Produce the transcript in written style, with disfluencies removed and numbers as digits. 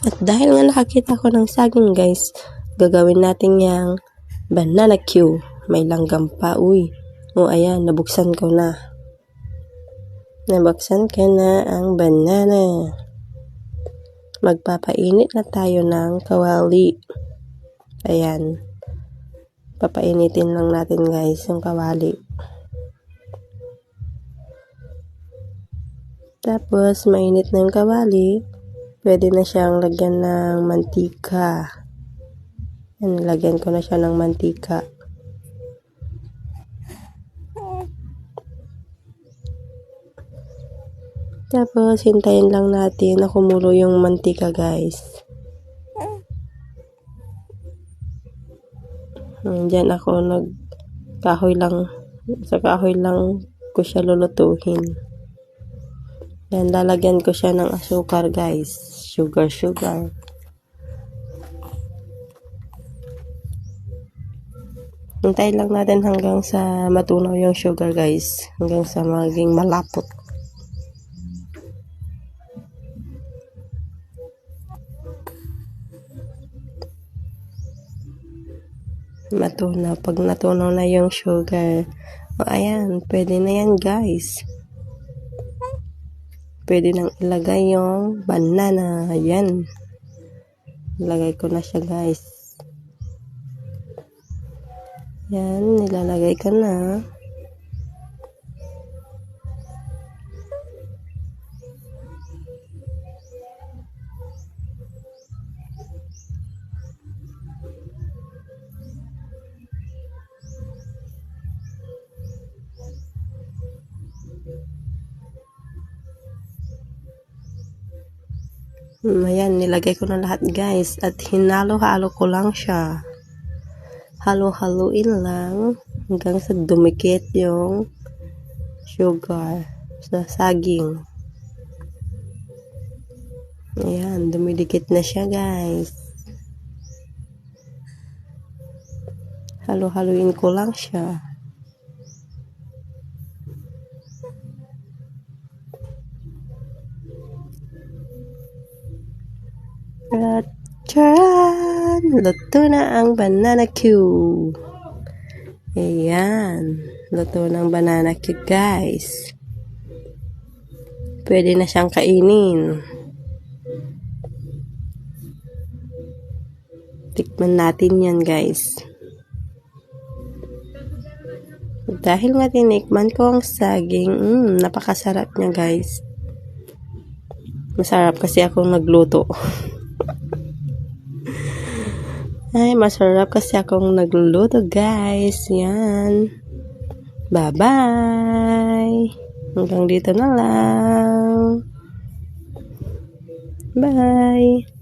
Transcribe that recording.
At dahil nga nakakita ko ng saging guys, gagawin natin yung banana Q. May langgam pa, uy. O ayan, nabuksan ko na. Nabuksan ko na ang banana. Magpapainit na tayo ng kawali. Ayan. Papainitin lang natin guys yung kawali. Tapos, mainit na yung kawali. Pwede na siyang lagyan ng mantika. Yan, lagyan ko na siya ng mantika. Tapos, hintayin lang natin na kumulo yung mantika, guys. Diyan ako sa kahoy lang ko siya lulutuhin. Yan, lalagyan ko siya ng asukar, guys. Sugar. Hintayin lang natin hanggang sa matunaw yung sugar, guys. Hanggang sa maging malapot. Pag natunaw na yung sugar, ayan, pwede na yan guys. Pwede nang ilagay yung banana. Ayan, ilagay ko na siya guys. Yan, nilalagay ko na. Ayan, nilagay ko na lahat guys at hinalo-halo ko lang siya. Halo-haloin lang hanggang sa dumikit yung sugar sa saging. Ayan, dumidikit na siya guys. Halo-haloin ko lang siya. At charan! Luto na ang banana Q. Ayan. Luto ng banana Q guys. Pwede na siyang kainin. Tikman natin yan guys. Dahil nga tinikman ko ang saging, napakasarap niya guys. Masarap kasi akong nagluto. Ay, masarap kasi akong nagluluto guys. Yan. Bye-bye. Hanggang dito na lang. Bye.